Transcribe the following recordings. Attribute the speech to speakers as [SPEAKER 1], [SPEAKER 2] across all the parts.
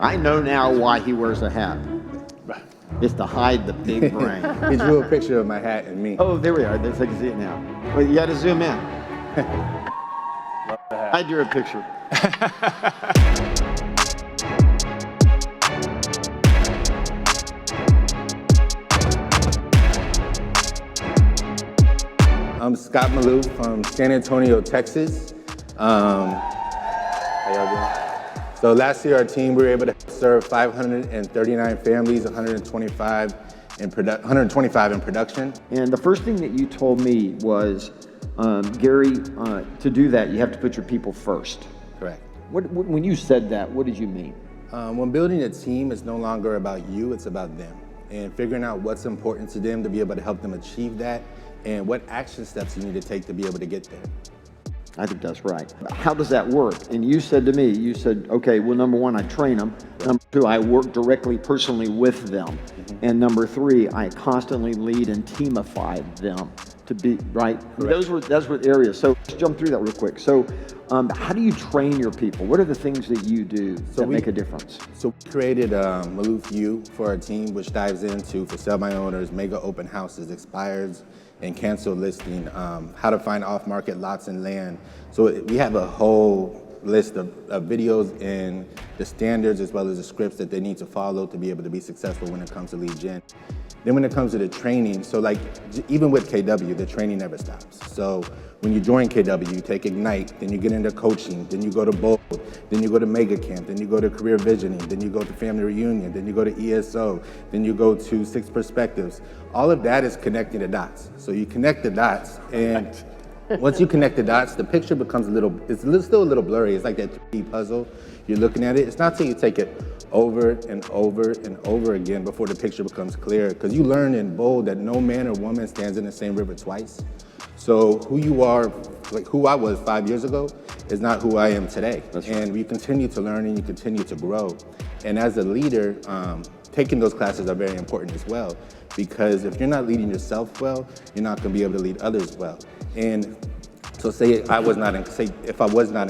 [SPEAKER 1] I know now why he wears a hat. It's to hide the big brain.
[SPEAKER 2] He drew a picture of my hat and me.
[SPEAKER 1] Oh, there we are. They can see it now. Well, you got to zoom in. I drew a picture.
[SPEAKER 2] I'm Scott Malouff from San Antonio, Texas. How y'all doing? So last year, our team, we were able to serve 539 families, 125 in production.
[SPEAKER 1] And the first thing that you told me was, Gary, to do that, you have to put your people first.
[SPEAKER 2] Correct.
[SPEAKER 1] When you said that, what did you mean?
[SPEAKER 2] When building a team, it's no longer about you, it's about them. And figuring out what's important to them to be able to help them achieve that, and what action steps you need to take to be able to get there.
[SPEAKER 1] I think that's right. How does that work? And you said to me, okay, well, number one, I train them. Number two, I work directly, personally with them. Mm-hmm. And number three, I constantly lead and teamify them to be, right? Those were areas. So let's jump through that real quick. So how do you train your people? What are the things that you do that make a difference?
[SPEAKER 2] So we created Malouff U for our team, which dives into for sale by owners, mega open houses, expireds, and cancel listing, how to find off-market lots and land. So we have a whole list of videos and the standards as well as the scripts that they need to follow to be able to be successful when it comes to lead gen. Then when it comes to the training, so like even with KW, the training never stops. So when you join KW, you take Ignite, then you get into coaching, then you go to Bold, then you go to Mega Camp, then you go to Career Visioning, then you go to Family Reunion, then you go to ESO, then you go to Six Perspectives. All of that is connecting the dots. So you connect the dots, and once you connect the dots, the picture becomes still a little blurry. It's like that 3D puzzle. You're looking at it. It's not till you take it over and over and over again before the picture becomes clear. Because you learn in Bold that no man or woman stands in the same river twice. So who you are, like who I was 5 years ago, is not who I am today.
[SPEAKER 1] That's right.
[SPEAKER 2] And you continue to learn and you continue to grow. And as a leader, taking those classes are very important as well. Because if you're not leading yourself well, you're not going to be able to lead others well. And so say if I was not in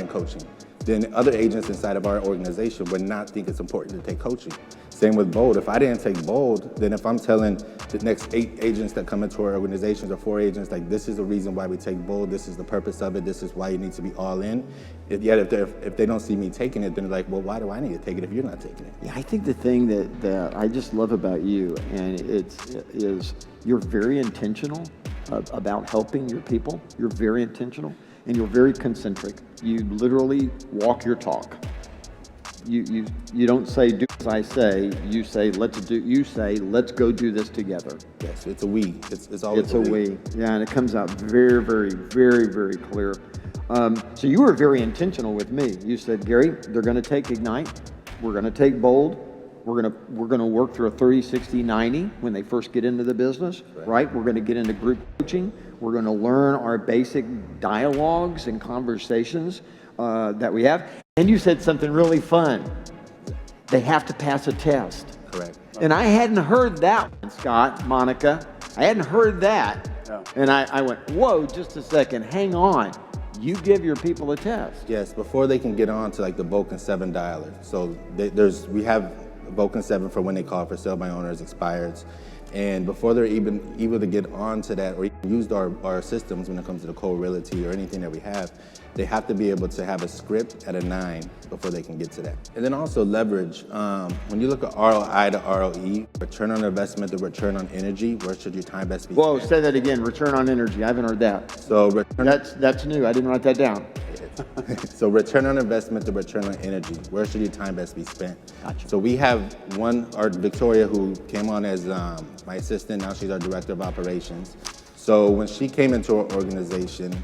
[SPEAKER 2] coaching, then other agents inside of our organization would not think it's important to take coaching. Same with Bold. If I didn't take Bold, then if I'm telling the next 8 agents that come into our organizations or 4 agents, like this is the reason why we take Bold, this is the purpose of it, this is why you need to be all in. If they don't see me taking it, then they're like, well, why do I need to take it if you're not taking it?
[SPEAKER 1] Yeah, I think the thing that I just love about you, and is you're very intentional about helping your people. You're very intentional, and you're very concentric. You literally walk your talk. You don't say do as I say. You say let's go do this together.
[SPEAKER 2] Yes, it's a we. It's always
[SPEAKER 1] a we. Yeah, and it comes out very, very, very, very clear. So you were very intentional with me. You said, Gary, they're going to take Ignite. We're going to take Bold. We're going to work through a 30, 60, 90 when they first get into the business, right? We're going to get into group coaching. We're going to learn our basic dialogues and conversations that we have. And you said something really fun. They have to pass a test.
[SPEAKER 2] Correct.
[SPEAKER 1] And I hadn't heard that one, Scott, Monica. I hadn't heard that. Yeah. And I went, whoa, just a second, hang on. You give your people a test.
[SPEAKER 2] Yes, before they can get on to like the Vulcan 7 dialer. So we have Vulcan 7 for when they call for sale by owners, expireds. And before they're even able to get onto that or even use our systems when it comes to the co-realty or anything that we have, they have to be able to have a script at a 9 before they can get to that. And then also leverage. When you look at ROI to ROE, return on investment to return on energy, where should your time best be spent?
[SPEAKER 1] Whoa, say that again, return on energy. I haven't heard that.
[SPEAKER 2] So
[SPEAKER 1] that's new, I didn't write that down.
[SPEAKER 2] So return on investment to return on energy, where should your time best be spent?
[SPEAKER 1] Gotcha.
[SPEAKER 2] So we have our Victoria, who came on as my assistant, now she's our director of operations. So when she came into our organization,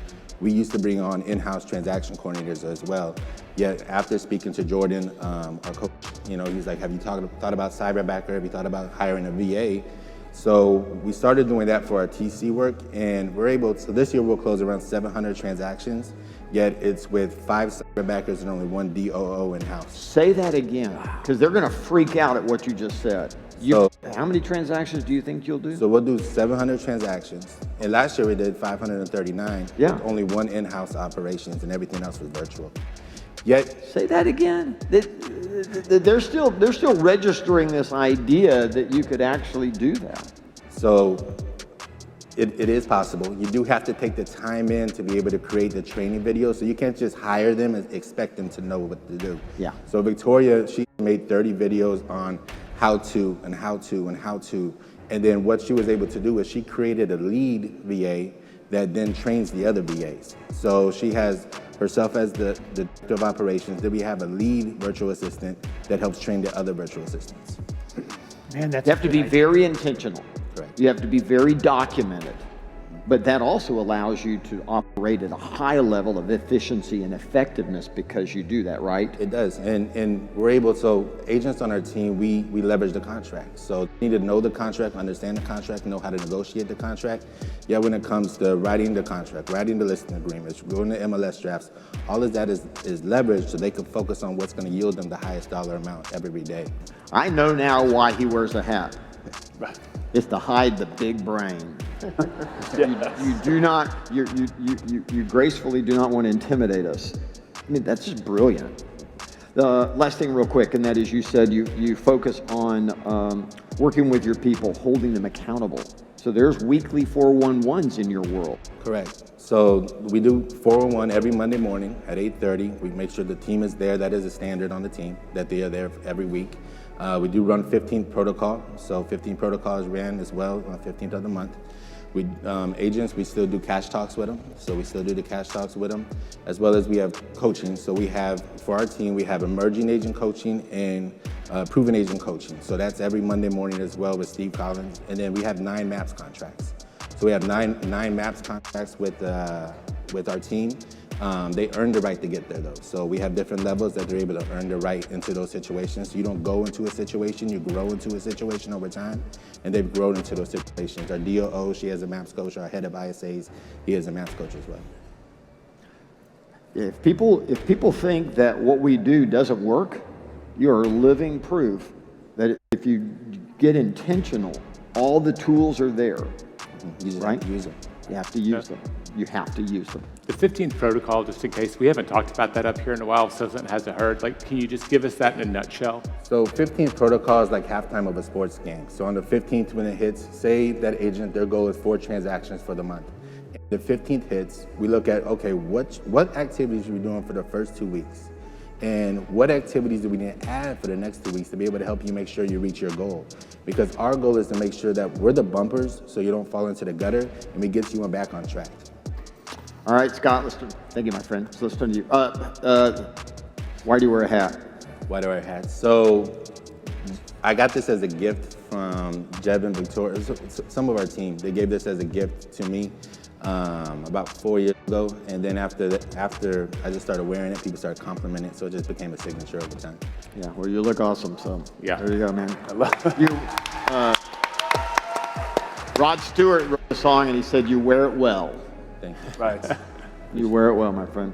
[SPEAKER 2] we used to bring on in-house transaction coordinators as well. Yet after speaking to Jordan, our coach, he's like, have you thought about cyberbacker? Have you thought about hiring a VA? So we started doing that for our TC work, and so this year we'll close around 700 transactions, yet it's with 5 cyberbackers and only 1 DOO in-house.
[SPEAKER 1] Say that again, because they're gonna freak out at what you just said. How many transactions do you think you'll do?
[SPEAKER 2] So we'll do 700 transactions, and last year we did 539.
[SPEAKER 1] Yeah.
[SPEAKER 2] With only 1 in-house operations, and everything else was virtual. Yet,
[SPEAKER 1] Say that again. They're still registering this idea that you could actually do that.
[SPEAKER 2] so it is possible. You do have to take the time in to be able to create the training video. So you can't just hire them and expect them to know what to do.
[SPEAKER 1] Yeah.
[SPEAKER 2] So Victoria, she made 30 videos on how to and how to and how to. And then what she was able to do is she created a lead VA that then trains the other VAs. So she has herself as the director of operations. Then we have a lead virtual assistant that helps train the other virtual assistants.
[SPEAKER 3] Man, that's
[SPEAKER 1] You have to be very intentional.
[SPEAKER 2] Correct.
[SPEAKER 1] You have to be very documented. But that also allows you to operate at a high level of efficiency and effectiveness because you do that, right?
[SPEAKER 2] It does, and we're able, so agents on our team, we leverage the contract. So you need to know the contract, understand the contract, know how to negotiate the contract. Yeah, when it comes to writing the contract, writing the listing agreements, going to MLS drafts, all of that is leveraged so they can focus on what's gonna yield them the highest dollar amount every day.
[SPEAKER 1] I know now why he wears a hat. It's to hide the big brain. You do not, you gracefully do not want to intimidate us. I mean, that's just brilliant. The last thing real quick, and that is you said you focus on working with your people, holding them accountable. So there's weekly 411s in your world.
[SPEAKER 2] Correct. So we do 401 every Monday morning at 8:30. We make sure the team is there. That is a standard on the team, that they are there every week. We do run 15 protocol, so 15 protocols ran as well on 15th of the month. We agents, we still do cash talks with them, so we still do the cash talks with them, as well as we have coaching. So we have, for our team, we have emerging agent coaching and proven agent coaching. So that's every Monday morning as well with Steve Collins. And then we have 9 MAPS contracts. So we have nine MAPS contracts with our team. They earn the right to get there though. So we have different levels that they're able to earn the right into those situations. So you don't go into a situation, you grow into a situation over time, and they've grown into those situations. Our DOO, she has a MAPS coach. Our head of ISAs, he is a MAPS coach as well.
[SPEAKER 1] If people think that what we do doesn't work, you're living proof that if you get intentional, all the tools are there.
[SPEAKER 2] You just
[SPEAKER 1] Right?
[SPEAKER 2] have to use them.
[SPEAKER 1] You have to use them. You have to use them.
[SPEAKER 3] the 15th protocol, just in case we haven't talked about that up here in a while, so it hasn't heard. Like, can you just give us that in a nutshell?
[SPEAKER 2] So 15th protocol is like halftime of a sports game. So on the 15th when it hits, say that agent, their goal is 4 transactions for the month. The 15th hits, we look at, okay, what activities are we doing for the first 2 weeks? And what activities do we need to add for the next 2 weeks to be able to help you make sure you reach your goal? Because our goal is to make sure that we're the bumpers so you don't fall into the gutter and we get you back on track.
[SPEAKER 1] All right, Scott, thank you, my friend. So let's turn to you. Why do you wear a hat?
[SPEAKER 2] Why do I wear hats? So I got this as a gift from Jeb and Victoria, some of our team. They gave this as a gift to me about 4 years ago. And then after I just started wearing it, people started complimenting it. So it just became a signature over time.
[SPEAKER 1] Yeah, well, you look awesome, so
[SPEAKER 3] Yeah.
[SPEAKER 1] there you go, man. I love you. Rod Stewart wrote a song and he said, "You wear it well."
[SPEAKER 2] Thank you.
[SPEAKER 3] Right.
[SPEAKER 1] You wear it well, my friend.